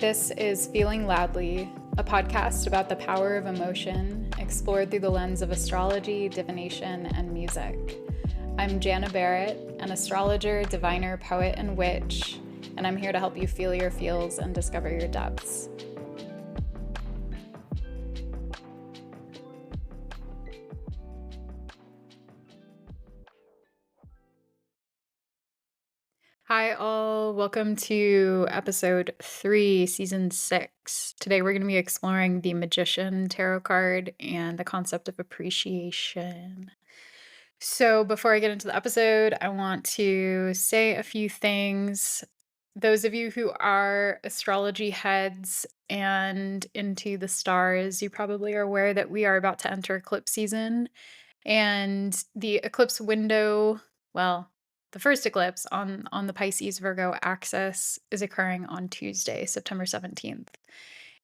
This is Feeling Loudly, a podcast about the power of emotion, explored through the lens of astrology, divination, and music. I'm Jana Barrett, an astrologer, diviner, poet, and witch, and I'm here to help you feel your feels and discover your depths. Hi, all. Welcome to episode 3, season 6. Today, we're going to be exploring the Magician tarot card and the concept of appreciation. So, before I get into the episode, I want to say a few things. Those of you who are astrology heads and into the stars, you probably are aware that we are about to enter eclipse season. And the eclipse window, well, the first eclipse on the Pisces Virgo axis is occurring on Tuesday, September 17th.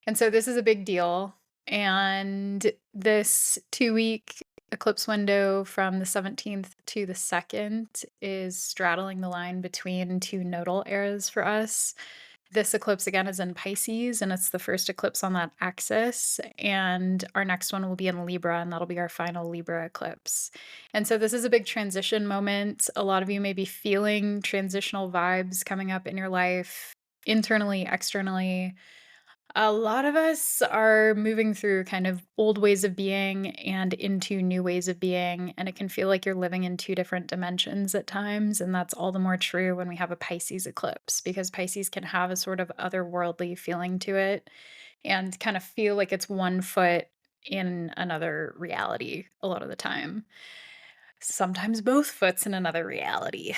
And so this is a big deal. And this 2-week eclipse window from the 17th to the 2nd is straddling the line between two nodal eras for us. This eclipse again is in Pisces, and it's the first eclipse on that axis. And our next one will be in Libra, and that'll be our final Libra eclipse. And so this is a big transition moment. A lot of you may be feeling transitional vibes coming up in your life, internally, externally. A lot of us are moving through kind of old ways of being and into new ways of being, and it can feel like you're living in two different dimensions at times, and that's all the more true when we have a Pisces eclipse, because Pisces can have a sort of otherworldly feeling to it and kind of feel like it's one foot in another reality a lot of the time. Sometimes both foots in another reality.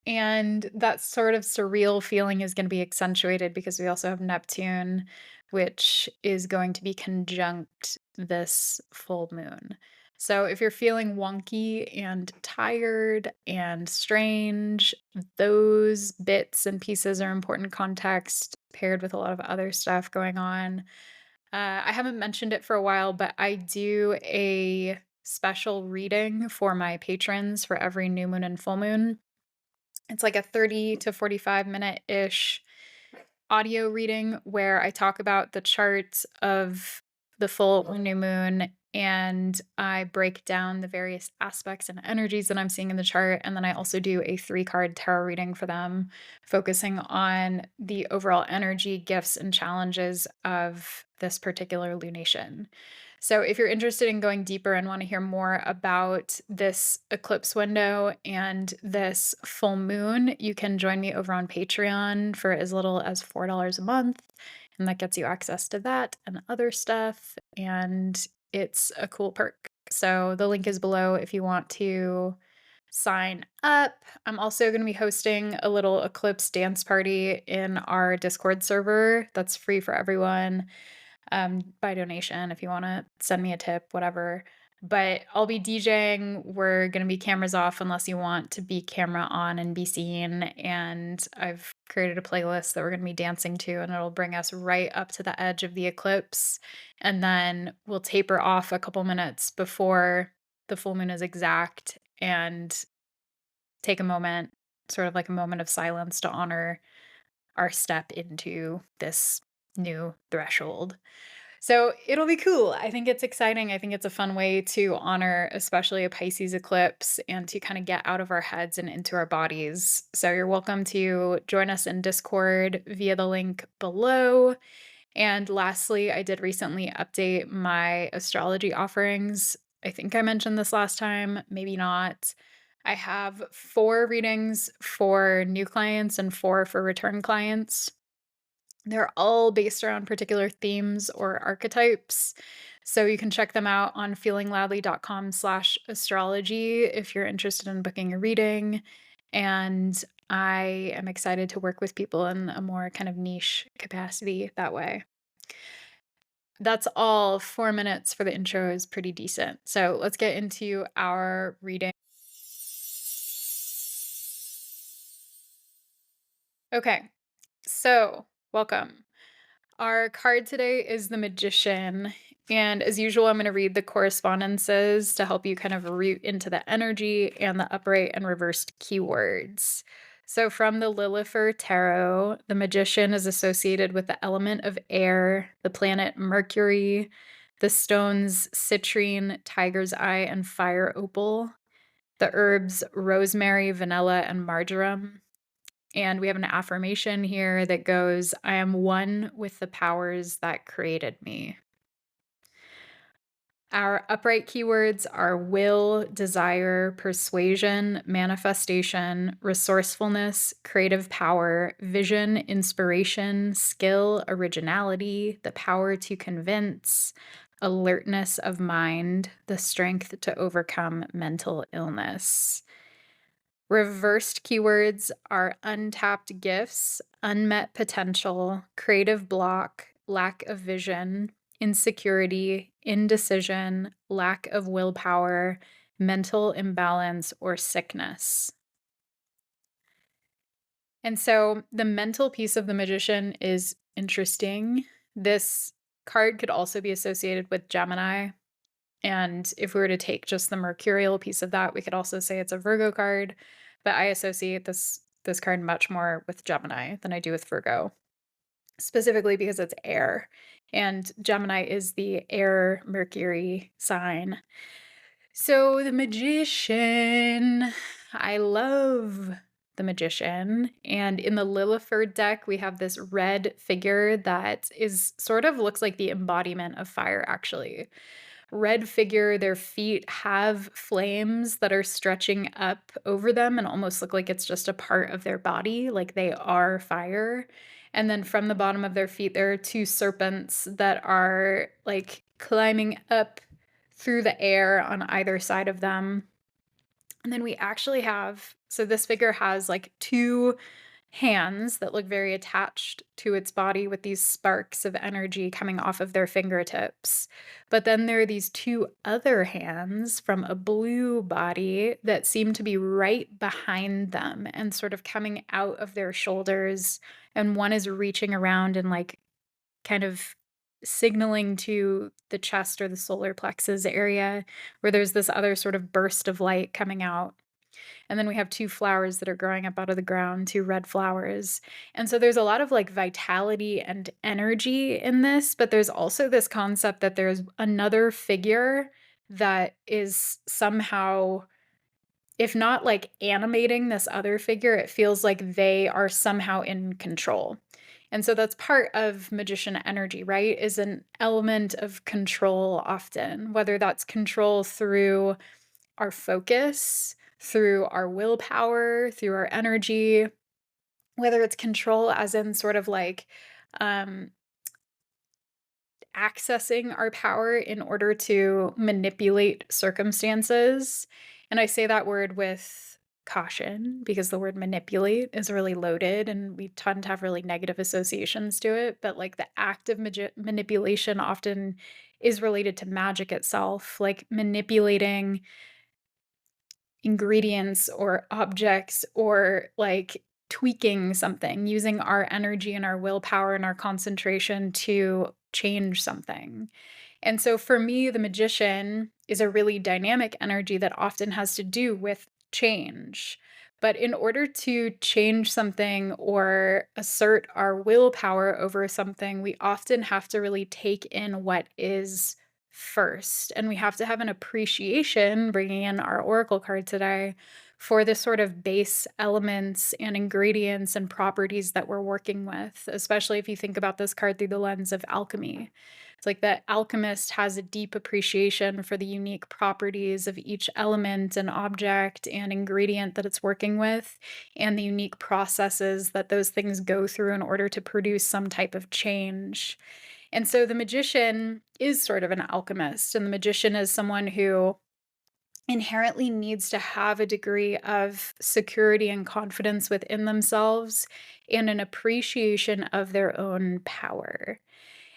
And that sort of surreal feeling is going to be accentuated because we also have Neptune, which is going to be conjunct this full moon. So if you're feeling wonky and tired and strange, those bits and pieces are important context paired with a lot of other stuff going on. I haven't mentioned it for a while, but I do a special reading for my patrons for every new moon and full moon. It's like a 30 to 45-minute-ish audio reading where I talk about the chart of the full or new moon, and I break down the various aspects and energies that I'm seeing in the chart. And then I also do a 3-card tarot reading for them, focusing on the overall energy, gifts, and challenges of this particular lunation. So if you're interested in going deeper and want to hear more about this eclipse window and this full moon, you can join me over on Patreon for as little as $4 a month. And that gets you access to that and other stuff. And it's a cool perk. So the link is below if you want to sign up. I'm also going to be hosting a little eclipse dance party in our Discord server that's free for everyone, by donation if you want to send me a tip, whatever. But I'll be DJing. We're going to be cameras off unless you want to be camera on and be seen. And I've created a playlist that we're going to be dancing to, and it'll bring us right up to the edge of the eclipse. And then we'll taper off a couple minutes before the full moon is exact and take a moment, sort of like a moment of silence to honor our step into this new threshold. So it'll be cool. I think it's exciting. I think it's a fun way to honor, especially a Pisces eclipse, and to kind of get out of our heads and into our bodies. So you're welcome to join us in Discord via the link below. And lastly, I did recently update my astrology offerings. I think I mentioned this last time, maybe not. I have 4 readings for new clients and 4 for return clients. They're all based around particular themes or archetypes. So you can check them out on feelingloudly.com/astrology if you're interested in booking a reading. And I am excited to work with people in a more kind of niche capacity that way. That's all. 4 minutes for the intro is pretty decent. So let's get into our reading. Okay, so welcome. Our card today is the Magician. And as usual, I'm going to read the correspondences to help you kind of root into the energy and the upright and reversed keywords. So, from the Lillifer Tarot, the magician is associated with the element of air, the planet Mercury, the stones citrine, tiger's eye, and fire opal, the herbs rosemary, vanilla, and marjoram. And we have an affirmation here that goes, I am one with the powers that created me. Our upright keywords are will, desire, persuasion, manifestation, resourcefulness, creative power, vision, inspiration, skill, originality, the power to convince, alertness of mind, the strength to overcome mental illness. Reversed keywords are untapped gifts, unmet potential, creative block, lack of vision, insecurity, indecision, lack of willpower, mental imbalance, or sickness. And so the mental piece of the magician is interesting. This card could also be associated with Gemini. And if we were to take just the mercurial piece of that, we could also say it's a Virgo card, but I associate this card much more with Gemini than I do with Virgo, specifically because it's air. And Gemini is the air Mercury sign. So the magician, I love the magician. And in the Lillifer deck, we have this red figure that is sort of looks like the embodiment of fire, actually. Red figure, their feet have flames that are stretching up over them and almost look like it's just a part of their body, like they are fire. And then from the bottom of their feet, there are two serpents that are like climbing up through the air on either side of them. And then we actually have, so this figure has like two hands that look very attached to its body with these sparks of energy coming off of their fingertips. But then there are these two other hands from a blue body that seem to be right behind them and sort of coming out of their shoulders. And one is reaching around and like kind of signaling to the chest or the solar plexus area where there's this other sort of burst of light coming out. And then we have two flowers that are growing up out of the ground, two red flowers. And so there's a lot of like vitality and energy in this, but there's also this concept that there's another figure that is somehow, if not like animating this other figure, it feels like they are somehow in control. And so that's part of magician energy, right? Is an element of control often, whether that's control through our focus, through our willpower, through our energy, whether it's control as in sort of like um, accessing our power in order to manipulate circumstances. And I say that word with caution because the word manipulate is really loaded and we tend to have really negative associations to it. But like the act of manipulation often is related to magic itself, like manipulating ingredients or objects or like tweaking something, using our energy and our willpower and our concentration to change something. And so for me, the magician is a really dynamic energy that often has to do with change. But in order to change something or assert our willpower over something, we often have to really take in what is first. And we have to have an appreciation, bringing in our oracle card today, for the sort of base elements and ingredients and properties that we're working with, especially if you think about this card through the lens of alchemy. It's like the alchemist has a deep appreciation for the unique properties of each element and object and ingredient that it's working with, and the unique processes that those things go through in order to produce some type of change. And so the magician is sort of an alchemist, and the magician is someone who inherently needs to have a degree of security and confidence within themselves and an appreciation of their own power.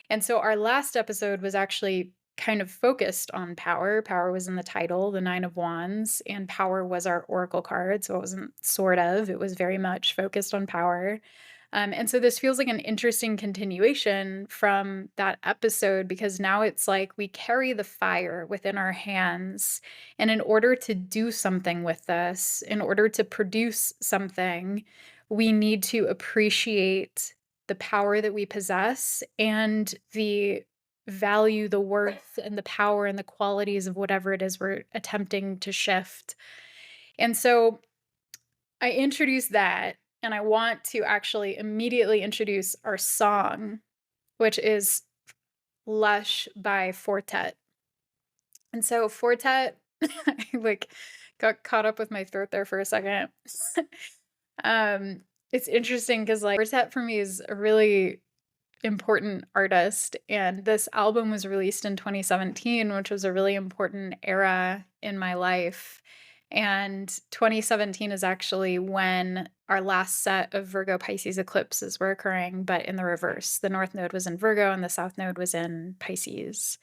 And so our last episode was actually kind of focused on power. Power was in the title, the Nine of Wands, and power was our oracle card. So it wasn't sort of, it was very much focused on power. And so this feels like an interesting continuation from that episode because now it's like we carry the fire within our hands. And in order to do something with this, in order to produce something, we need to appreciate the power that we possess and the value, the worth, and the power and the qualities of whatever it is we're attempting to shift. And so I introduced that, and I want to actually immediately introduce our song, which is Lush by Fortet. And so Fortet, I like got caught up with my throat there for a second. um, it's interesting because like Fortet for me is a really important artist, and this album was released in 2017, which was a really important era in my life. And 2017 is actually when our last set of Virgo Pisces eclipses were occurring, but in the reverse. The North Node was in Virgo and the South Node was in Pisces.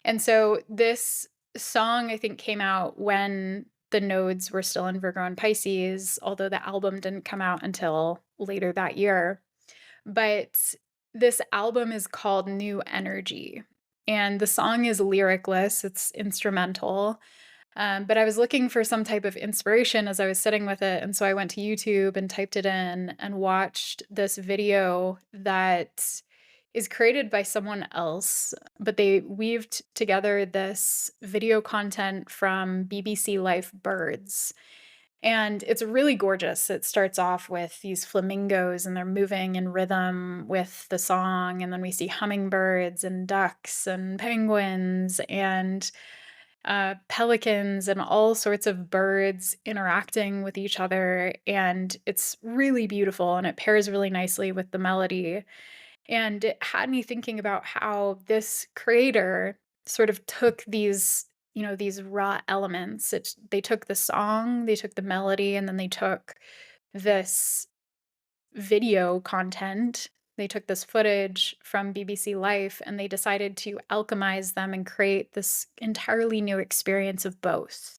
And so this song, I think, came out when the nodes were still in Virgo and Pisces, although the album didn't come out until later that year. But this album is called New Energy, and the song is lyricless, it's instrumental. But I was looking for some type of inspiration as I was sitting with it. And so I went to YouTube and typed it in and watched this video that is created by someone else, but they weaved together this video content from BBC Life Birds. And it's really gorgeous. It starts off with these flamingos and they're moving in rhythm with the song. And then we see hummingbirds and ducks and penguins and pelicans and all sorts of birds interacting with each other. And it's really beautiful and it pairs really nicely with the melody. And it had me thinking about how this creator sort of took these, these raw elements. They took the song, they took the melody, and then they took this video content. They took this footage from BBC Life and they decided to alchemize them and create this entirely new experience of both.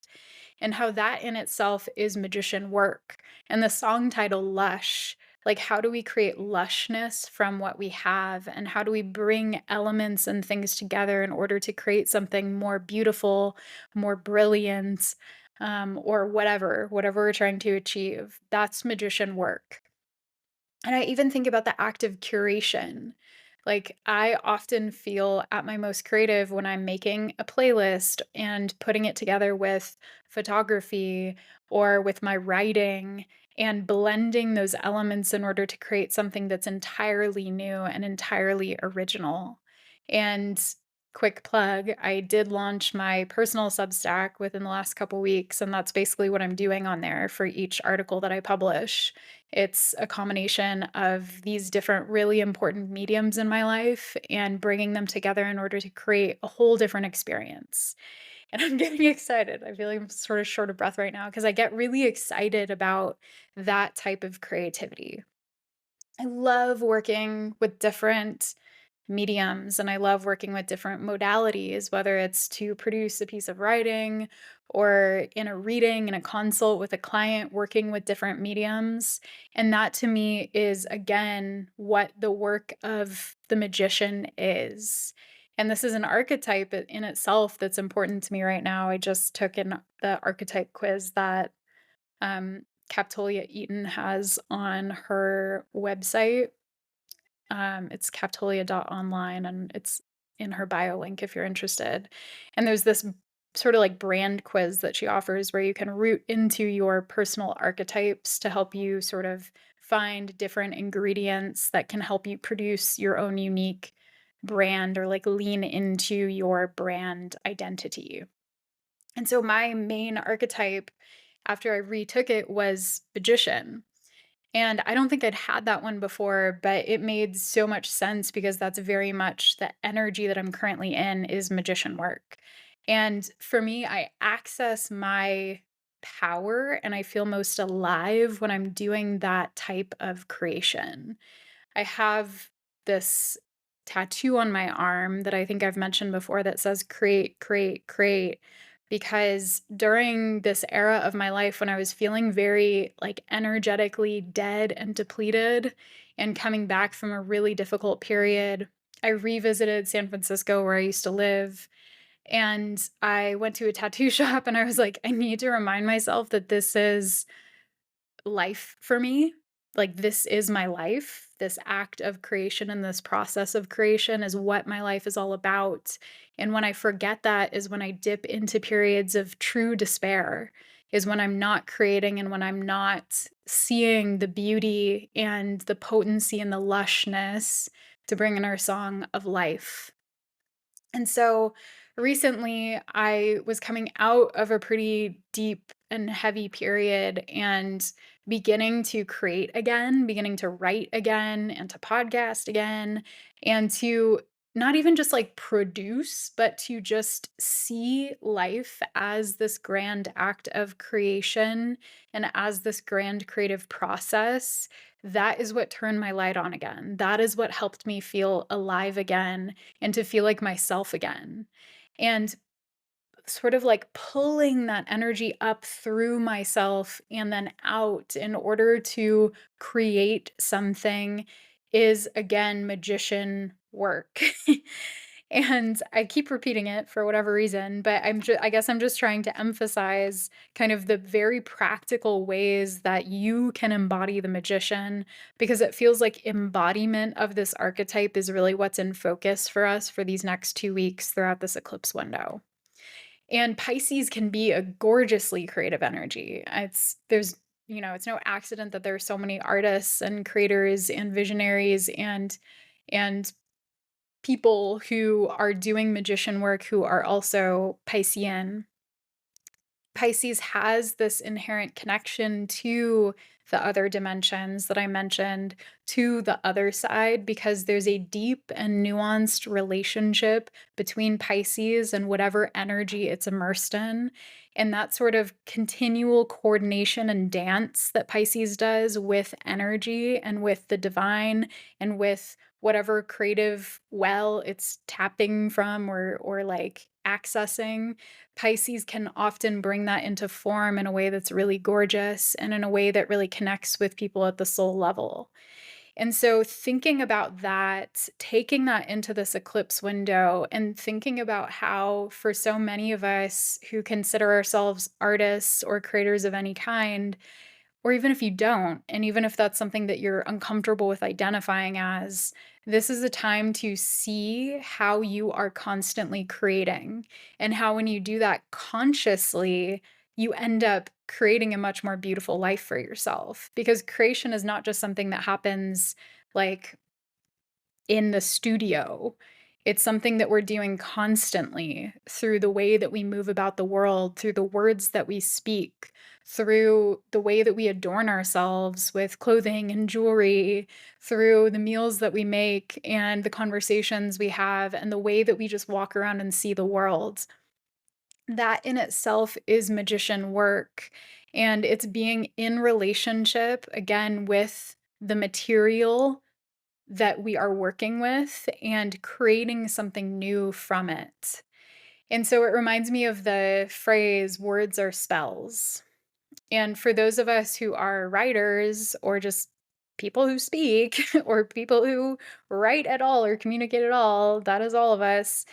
And how that in itself is magician work. And the song title, Lush, like how do we create lushness from what we have? And how do we bring elements and things together in order to create something more beautiful, more brilliant, or whatever we're trying to achieve? That's magician work. And I even think about the act of curation. Like, I often feel at my most creative when I'm making a playlist and putting it together with photography or with my writing and blending those elements in order to create something that's entirely new and entirely original. And quick plug, I did launch my personal Substack within the last couple weeks, and that's basically what I'm doing on there for each article that I publish. It's a combination of these different really important mediums in my life and bringing them together in order to create a whole different experience. And I'm getting excited. I feel like I'm sort of short of breath right now because I get really excited about that type of creativity. I love working with different mediums and I love working with different modalities, whether it's to produce a piece of writing or in a reading, in a consult with a client, working with different mediums. And that to me is, again, what the work of the magician is. And this is an archetype in itself that's important to me right now. I just took in the archetype quiz that Capitolia Eaton has on her website. It's capitolia.online and it's in her bio link if you're interested. And there's this sort of like brand quiz that she offers where you can root into your personal archetypes to help you sort of find different ingredients that can help you produce your own unique brand or like lean into your brand identity. And so my main archetype after I retook it was magician. And I don't think I'd had that one before, but it made so much sense because that's very much the energy that I'm currently in is magician work. And for me, I access my power and I feel most alive when I'm doing that type of creation. I have this tattoo on my arm that I think I've mentioned before that says create, create, create. because during this era of my life when I was feeling very like energetically dead and depleted and coming back from a really difficult period, I revisited San Francisco where I used to live, and I went to a tattoo shop and I was like, I need to remind myself that this is life for me. Like, this is my life. This act of creation and this process of creation is what my life is all about. And when I forget that is when I dip into periods of true despair, is when I'm not creating and when I'm not seeing the beauty and the potency and the lushness to bring in our song of life. And so recently, I was coming out of a pretty deep and heavy period and beginning to create again, beginning to write again, and to podcast again, and to not even just like produce, but to just see life as this grand act of creation and as this grand creative process. That is what turned my light on again. That is what helped me feel alive again and to feel like myself again. And sort of like pulling that energy up through myself and then out in order to create something is again magician work. And I keep repeating it for whatever reason, but I guess I'm just trying to emphasize kind of the very practical ways that you can embody the magician, because it feels like embodiment of this archetype is really what's in focus for us for these next 2 weeks throughout this eclipse window. And Pisces can be a gorgeously creative energy. It's no accident that there are so many artists and creators and visionaries and people who are doing magician work who are also Piscean. Pisces has this inherent connection to the other dimensions that I mentioned, to the other side, because there's a deep and nuanced relationship between Pisces and whatever energy it's immersed in. And that sort of continual coordination and dance that Pisces does with energy and with the divine and with whatever creative well it's tapping from or like accessing. Pisces can often bring that into form in a way that's really gorgeous and in a way that really connects with people at the soul level. And so, thinking about that, taking that into this eclipse window, and thinking about how, for so many of us who consider ourselves artists or creators of any kind, or even if you don't, and even if that's something that you're uncomfortable with identifying as, this is a time to see how you are constantly creating and how when you do that consciously, you end up creating a much more beautiful life for yourself. Because creation is not just something that happens like in the studio. It's something that we're doing constantly through the way that we move about the world, through the words that we speak, through the way that we adorn ourselves with clothing and jewelry, through the meals that we make and the conversations we have, and the way that we just walk around and see the world. That in itself is magician work. And it's being in relationship again with the material that we are working with and creating something new from it. And so it reminds me of the phrase, words are spells. And for those of us who are writers or just people who speak or people who write at all or communicate at all, that is all of us.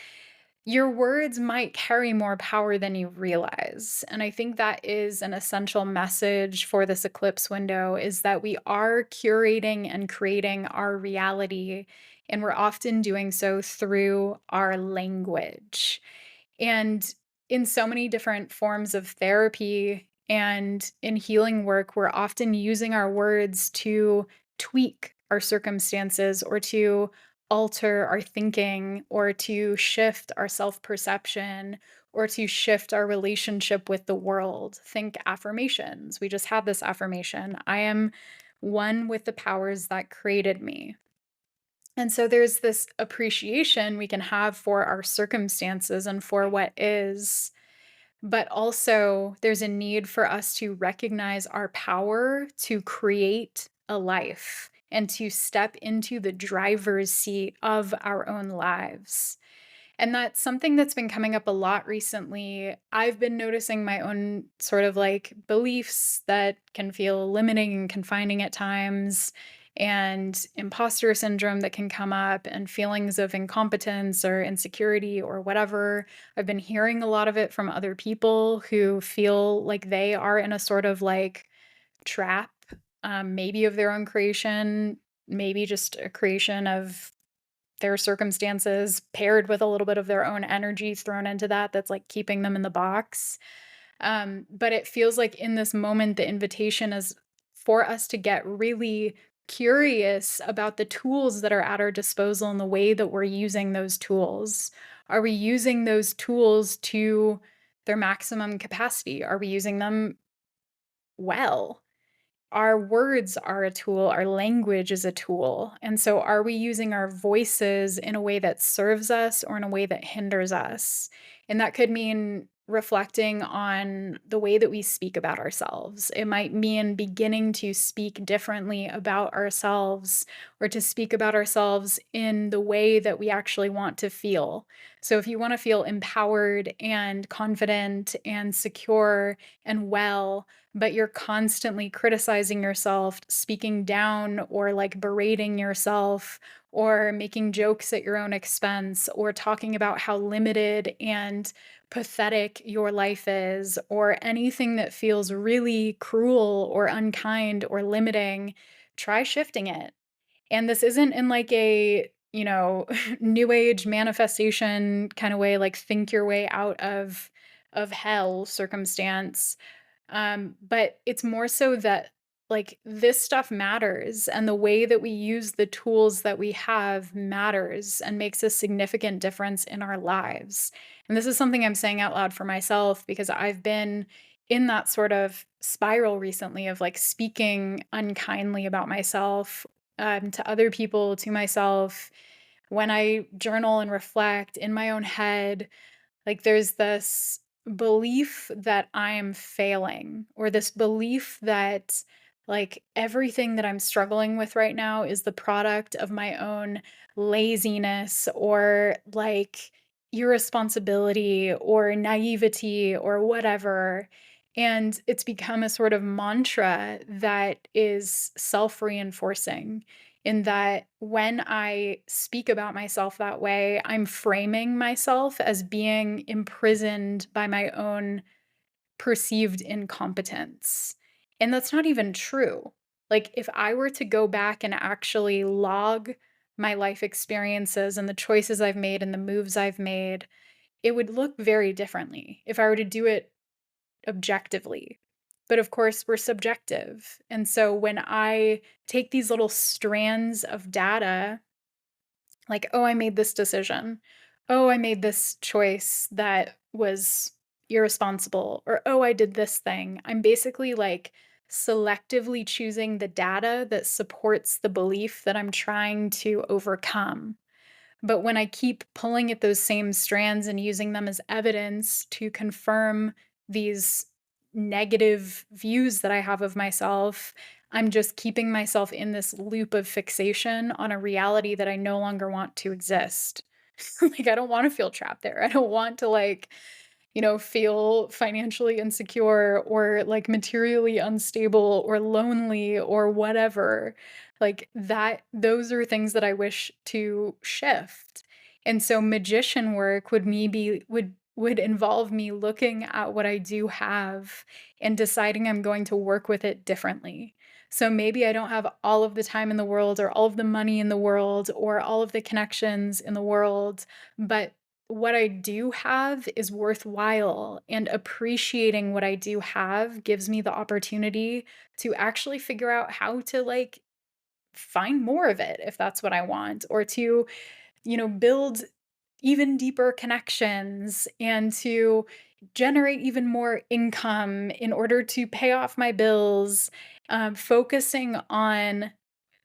Your words might carry more power than you realize. And I think that is an essential message for this eclipse window, is that we are curating and creating our reality, and we're often doing so through our language. And in so many different forms of therapy and in healing work, we're often using our words to tweak our circumstances or to alter our thinking or to shift our self perception or to shift our relationship with the world. Think affirmations. We just had this affirmation: I am one with the powers that created me. And so there's this appreciation we can have for our circumstances and for what is, but also there's a need for us to recognize our power to create a life and to step into the driver's seat of our own lives. And that's something that's been coming up a lot recently. I've been noticing my own sort of like beliefs that can feel limiting and confining at times, and imposter syndrome that can come up, and feelings of incompetence or insecurity or whatever. I've been hearing a lot of it from other people who feel like they are in a sort of like trap, maybe of their own creation, maybe just a creation of their circumstances paired with a little bit of their own energy thrown into that's like keeping them in the box. But it feels like in this moment, the invitation is for us to get really curious about the tools that are at our disposal and the way that we're using those tools. Are we using those tools to their maximum capacity? Are we using them well? Our words are a tool, our language is a tool. And so, are we using our voices in a way that serves us or in a way that hinders us? And that could mean reflecting on the way that we speak about ourselves. It might mean beginning to speak differently about ourselves, or to speak about ourselves in the way that we actually want to feel. So, if you want to feel empowered and confident and secure and well, but you're constantly criticizing yourself, speaking down, or like berating yourself, or making jokes at your own expense, or talking about how limited and pathetic your life is, or anything that feels really cruel or unkind or limiting, try shifting it. And this isn't in like a, new age manifestation kind of way, like think your way out of hell circumstance. But it's more so that like this stuff matters, and the way that we use the tools that we have matters and makes a significant difference in our lives. And this is something I'm saying out loud for myself because I've been in that sort of spiral recently of like speaking unkindly about myself, to other people, to myself. When I journal and reflect in my own head, like there's this belief that I am failing, or this belief that like everything that I'm struggling with right now is the product of my own laziness, or like irresponsibility or naivety or whatever. And it's become a sort of mantra that is self reinforcing, in that when I speak about myself that way, I'm framing myself as being imprisoned by my own perceived incompetence. And that's not even true. Like, if I were to go back and actually log my life experiences and the choices I've made and the moves I've made, it would look very differently if I were to do it objectively. But of course, we're subjective. And so when I take these little strands of data, like, oh, I made this decision. Oh, I made this choice that was irresponsible. Or, oh, I did this thing. I'm basically like selectively choosing the data that supports the belief that I'm trying to overcome. But when I keep pulling at those same strands and using them as evidence to confirm these negative views that I have of myself, I'm just keeping myself in this loop of fixation on a reality that I no longer want to exist. Like, I don't want to feel trapped there. I don't want to, like, feel financially insecure or like materially unstable or lonely or whatever. Like that, those are things that I wish to shift. And so magician work would involve me looking at what I do have and deciding I'm going to work with it differently. So maybe I don't have all of the time in the world or all of the money in the world or all of the connections in the world, but what I do have is worthwhile, and appreciating what I do have gives me the opportunity to actually figure out how to like find more of it if that's what I want, or to, build even deeper connections and to generate even more income in order to pay off my bills, focusing on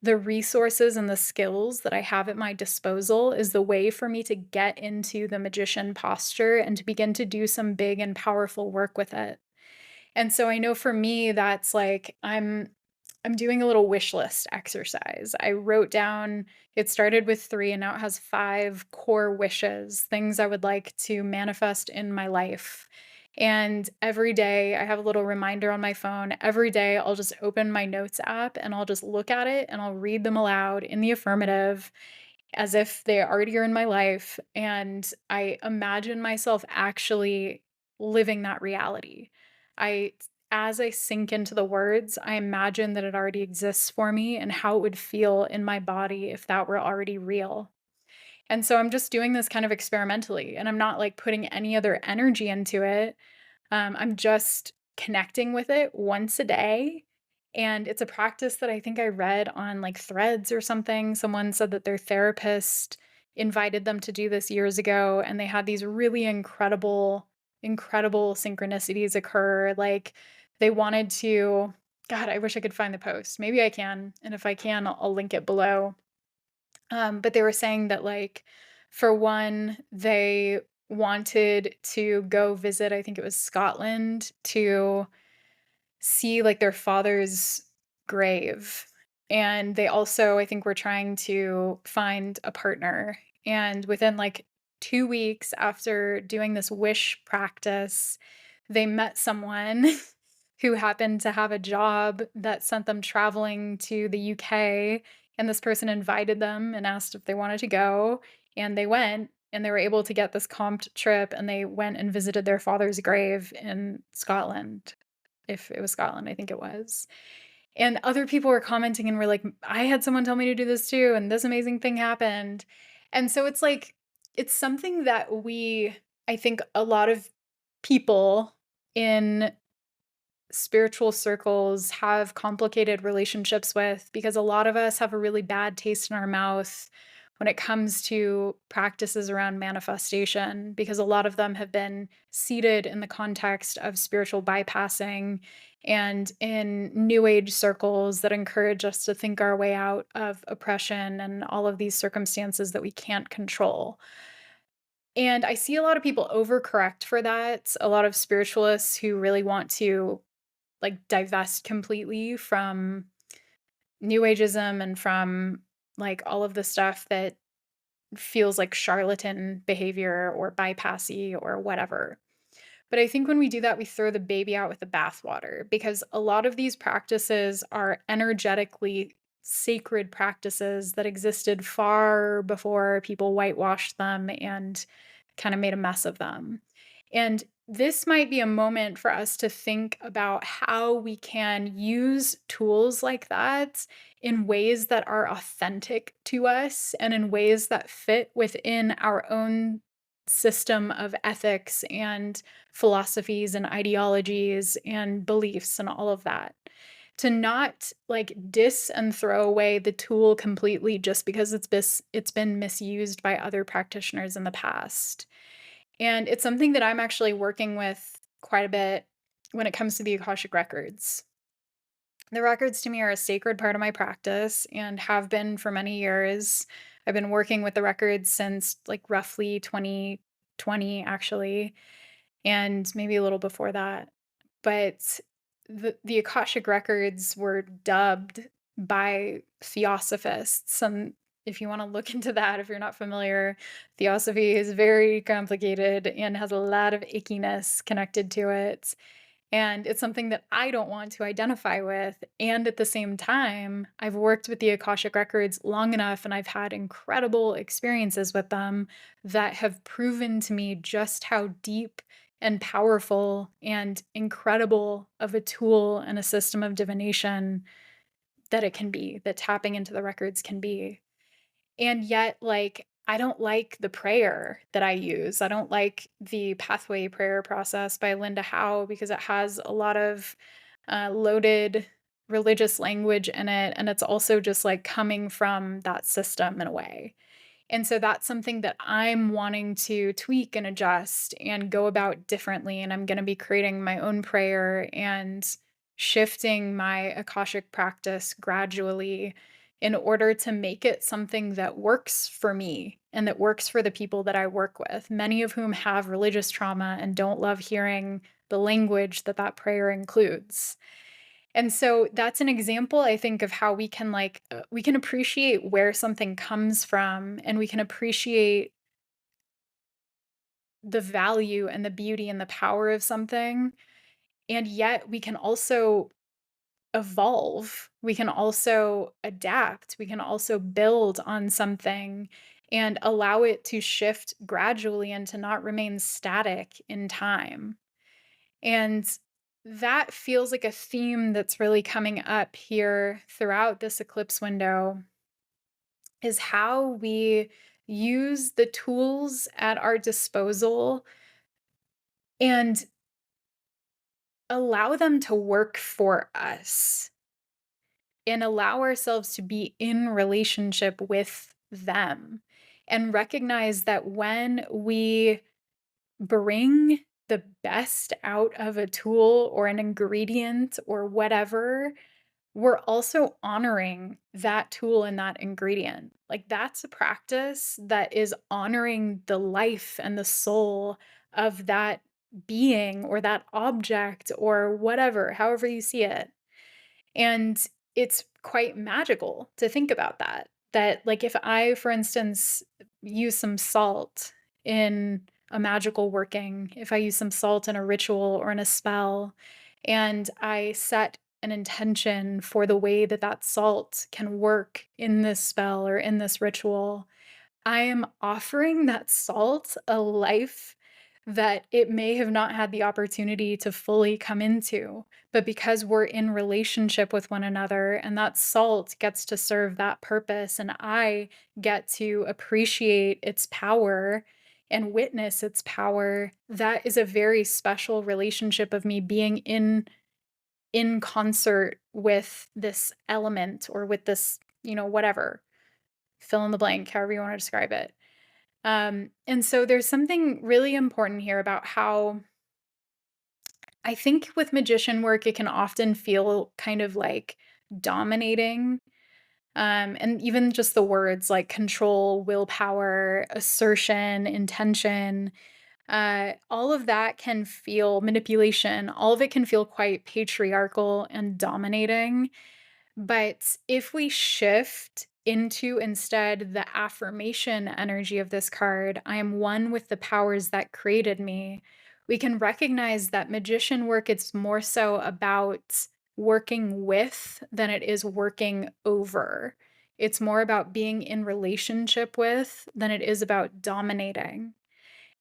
the resources and the skills that I have at my disposal is the way for me to get into the magician posture and to begin to do some big and powerful work with it. And so I know for me, that's like, I'm I'm doing a little wish list exercise. I wrote down, it started with 3 and now it has 5 core wishes, things I would like to manifest in my life. And every day I have a little reminder on my phone. Every day I'll just open my notes app and I'll just look at it and I'll read them aloud in the affirmative as if they already are in my life. And I imagine myself actually living that reality. I, as I sink into the words, I imagine that it already exists for me and how it would feel in my body if that were already real. And so I'm just doing this kind of experimentally, and I'm not like putting any other energy into it. I'm just connecting with it once a day. And it's a practice that I think I read on like threads or something. Someone said that their therapist invited them to do this years ago, and they had these really incredible synchronicities occur. Like they wanted to, God, I wish I could find the post. Maybe I can. And if I can, I'll link it below. But they were saying that, like, for one, they wanted to go visit, I think it was Scotland, to see, like, their father's grave. And they also, I think, were trying to find a partner. And within like 2 weeks after doing this wish practice, they met someone who happened to have a job that sent them traveling to the UK, and this person invited them and asked if they wanted to go, and they went, and they were able to get this comped trip, and they went and visited their father's grave in Scotland. If it was Scotland, I think it was. And other people were commenting and were like, "I had someone tell me to do this too, and this amazing thing happened." And so it's like, it's something that I think a lot of people in spiritual circles have complicated relationships with, because a lot of us have a really bad taste in our mouth when it comes to practices around manifestation, because a lot of them have been seated in the context of spiritual bypassing and in new age circles that encourage us to think our way out of oppression and all of these circumstances that we can't control. And I see a lot of people overcorrect for that. A lot of spiritualists who really want to like divest completely from new ageism and from like all of the stuff that feels like charlatan behavior or bypassy or whatever. But I think when we do that, we throw the baby out with the bathwater, because a lot of these practices are energetically sacred practices that existed far before people whitewashed them and kind of made a mess of them. And this might be a moment for us to think about how we can use tools like that in ways that are authentic to us and in ways that fit within our own system of ethics and philosophies and ideologies and beliefs and all of that. To not like diss and throw away the tool completely just because it's been misused by other practitioners in the past. And it's something that I'm actually working with quite a bit when it comes to the Akashic records. The records to me are a sacred part of my practice and have been for many years. I've been working with the records since like roughly 2020, actually, and maybe a little before that. But the Akashic records were dubbed by theosophists. And if you want to look into that, if you're not familiar, theosophy is very complicated and has a lot of ickiness connected to it. And it's something that I don't want to identify with. And at the same time, I've worked with the Akashic Records long enough and I've had incredible experiences with them that have proven to me just how deep and powerful and incredible of a tool and a system of divination that it can be, that tapping into the records can be. And yet, like, I don't like the prayer that I use. I don't like the pathway prayer process by Linda Howe because it has a lot of loaded religious language in it. And it's also just like coming from that system in a way. And so that's something that I'm wanting to tweak and adjust and go about differently. And I'm going to be creating my own prayer and shifting my Akashic practice gradually in order to make it something that works for me and that works for the people that I work with, many of whom have religious trauma and don't love hearing the language that that prayer includes. And so that's an example, I think, of how we can we can appreciate where something comes from, and we can appreciate the value and the beauty and the power of something. And yet we can also evolve. We can also adapt. We can also build on something and allow it to shift gradually and to not remain static in time. And that feels like a theme that's really coming up here throughout this eclipse window, is how we use the tools at our disposal and allow them to work for us and allow ourselves to be in relationship with them and recognize that when we bring the best out of a tool or an ingredient or whatever, we're also honoring that tool and that ingredient. Like, that's a practice that is honoring the life and the soul of that being or that object or whatever, however you see it. And it's quite magical to think about that. That, like, if I, for instance, use some salt in a magical working, if I use some salt in a ritual or in a spell, and I set an intention for the way that that salt can work in this spell or in this ritual, I am offering that salt a life that it may have not had the opportunity to fully come into. But because we're in relationship with one another and that salt gets to serve that purpose, and I get to appreciate its power and witness its power, that is a very special relationship of me being in concert with this element or with this, whatever, fill in the blank, however you want to describe it. And so there's something really important here about how I think with magician work, it can often feel kind of like dominating. And even just the words like control, willpower, assertion, intention, all of that can feel manipulation. All of it can feel quite patriarchal and dominating. But if we shift into instead the affirmation energy of this card, I am one with the powers that created me, we can recognize that magician work is more so about working with than it is working over. It's more about being in relationship with than it is about dominating.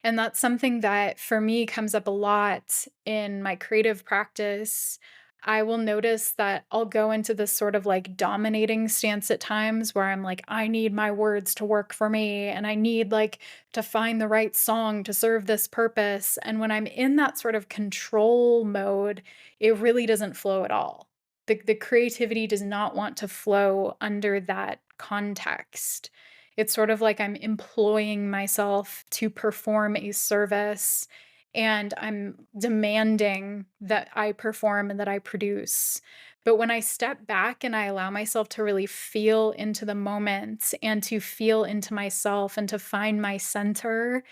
And that's something that for me comes up a lot in my creative practice. I will notice that I'll go into this sort of like dominating stance at times where I'm like, I need my words to work for me and I need like to find the right song to serve this purpose. And when I'm in that sort of control mode, it really doesn't flow at all. The creativity does not want to flow under that context. It's sort of like I'm employing myself to perform a service, and I'm demanding that I perform and that I produce. But when I step back and I allow myself to really feel into the moment and to feel into myself and to find my center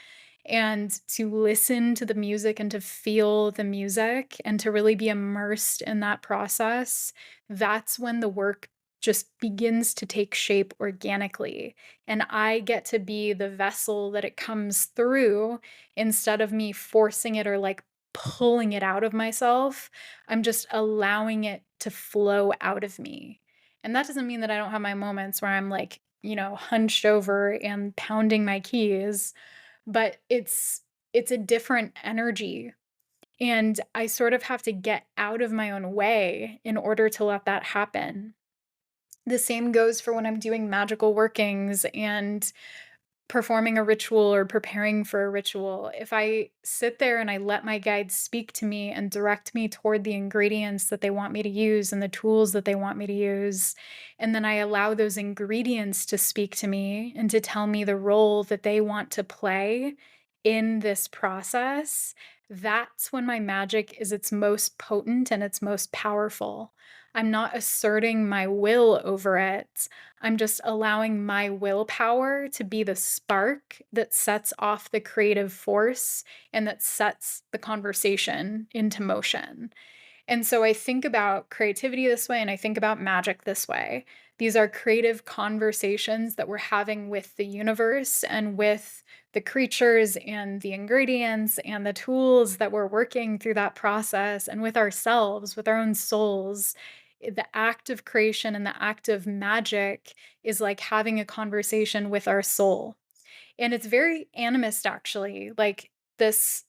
and to listen to the music and to feel the music and to really be immersed in that process, that's when the work just begins to take shape organically. And I get to be the vessel that it comes through instead of me forcing it or like pulling it out of myself. I'm just allowing it to flow out of me. And that doesn't mean that I don't have my moments where I'm like, hunched over and pounding my keys, but it's a different energy, and I sort of have to get out of my own way in order to let that happen. The same goes for when I'm doing magical workings and performing a ritual or preparing for a ritual. If I sit there and I let my guides speak to me and direct me toward the ingredients that they want me to use and the tools that they want me to use, and then I allow those ingredients to speak to me and to tell me the role that they want to play in this process, that's when my magic is its most potent and its most powerful. I'm not asserting my will over it. I'm just allowing my willpower to be the spark that sets off the creative force and that sets the conversation into motion. And so I think about creativity this way and I think about magic this way. These are creative conversations that we're having with the universe and with the creatures and the ingredients and the tools that we're working through that process and with ourselves, with our own souls. The act of creation and the act of magic is like having a conversation with our soul. And it's very animist actually, like this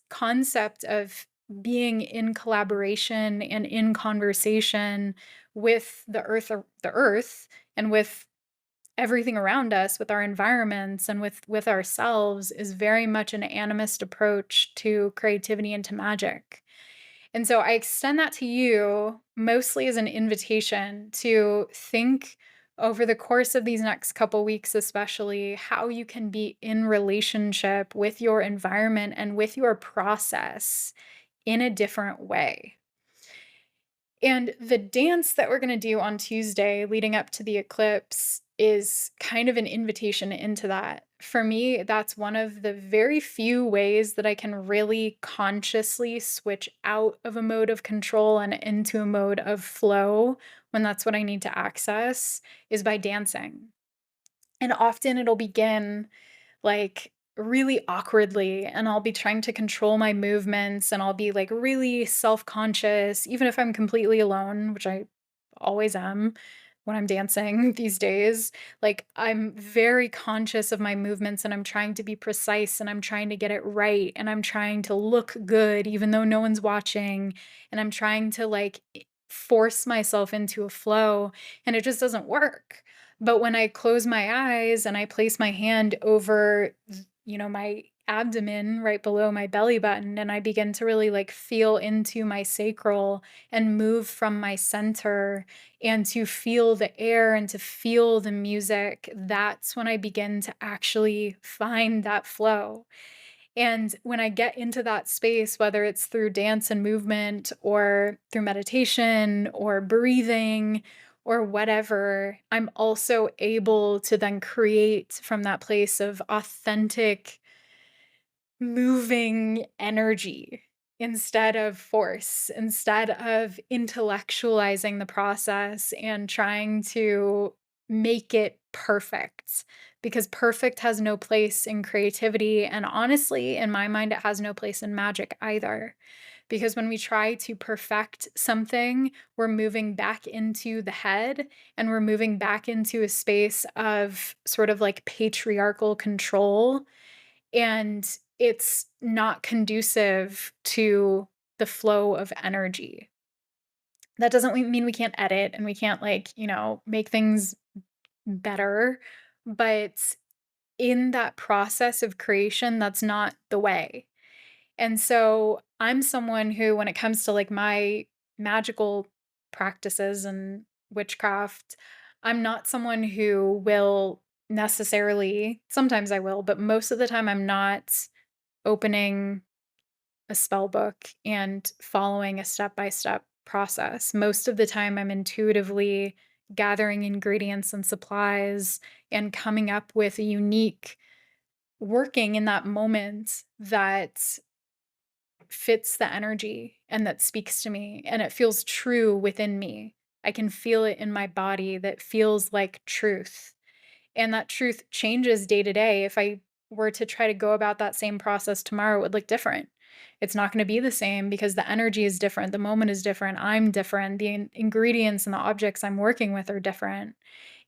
concept of being in collaboration and in conversation with the earth and with everything around us, with our environments and with ourselves is very much an animist approach to creativity and to magic. And so I extend that to you mostly as an invitation to think over the course of these next couple weeks, especially how you can be in relationship with your environment and with your process in a different way. And the dance that we're going to do on Tuesday leading up to the eclipse is kind of an invitation into that. For me, that's one of the very few ways that I can really consciously switch out of a mode of control and into a mode of flow when that's what I need to access is by dancing. And often it'll begin like really awkwardly and I'll be trying to control my movements and I'll be like really self-conscious even if I'm completely alone, which I always am when I'm dancing these days. Like I'm very conscious of my movements and I'm trying to be precise and I'm trying to get it right and I'm trying to look good even though no one's watching and I'm trying to like force myself into a flow and it just doesn't work. But when I close my eyes and I place my hand over, my abdomen right below my belly button, and I begin to really like feel into my sacral and move from my center and to feel the air and to feel the music, that's when I begin to actually find that flow. And when I get into that space, whether it's through dance and movement or through meditation or breathing or whatever, I'm also able to then create from that place of authentic, moving energy instead of force, instead of intellectualizing the process and trying to make it perfect. Because perfect has no place in creativity. And honestly, in my mind, it has no place in magic either. Because when we try to perfect something, we're moving back into the head and we're moving back into a space of sort of like patriarchal control and it's not conducive to the flow of energy. That doesn't mean we can't edit and we can't like, make things better, but in that process of creation, that's not the way. And so I'm someone who, when it comes to like my magical practices and witchcraft, I'm not someone who will necessarily, sometimes I will, but most of the time I'm not opening a spell book and following a step by step process. Most of the time, I'm intuitively gathering ingredients and supplies and coming up with a unique working in that moment that fits the energy and that speaks to me and it feels true within me. I can feel it in my body that feels like truth. And that truth changes day to day. If I were to try to go about that same process tomorrow, it would look different. It's not going to be the same because the energy is different, the moment is different, I'm different, the ingredients and the objects I'm working with are different.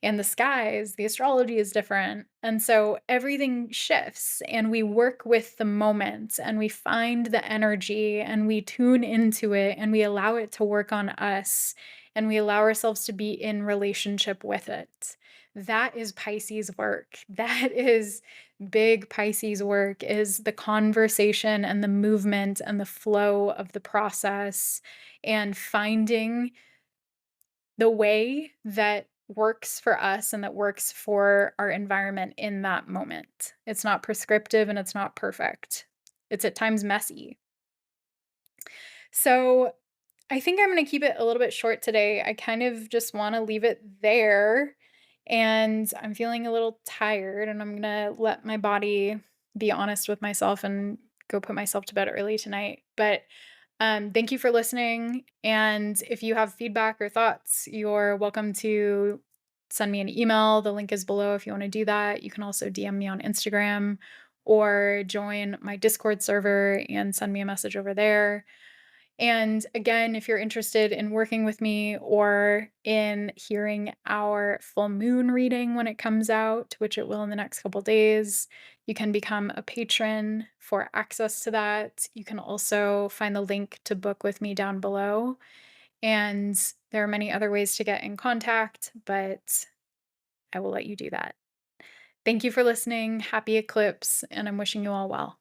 And the skies, the astrology is different. And so everything shifts and we work with the moment and we find the energy and we tune into it and we allow it to work on us and we allow ourselves to be in relationship with it. That is Pisces work. That is big Pisces work is the conversation and the movement and the flow of the process and finding the way that works for us and that works for our environment in that moment. It's not prescriptive and it's not perfect. It's at times messy. So I think I'm going to keep it a little bit short today. I kind of just want to leave it there. And I'm feeling a little tired, and I'm going to let my body be honest with myself and go put myself to bed early tonight. But Thank you for listening. And if you have feedback or thoughts, you're welcome to send me an email. The link is below if you want to do that. You can also DM me on Instagram or join my Discord server and send me a message over there. And again, if you're interested in working with me or in hearing our full moon reading when it comes out, which it will in the next couple days, you can become a patron for access to that. You can also find the link to book with me down below. And there are many other ways to get in contact, but I will let you do that. Thank you for listening. Happy eclipse, and I'm wishing you all well.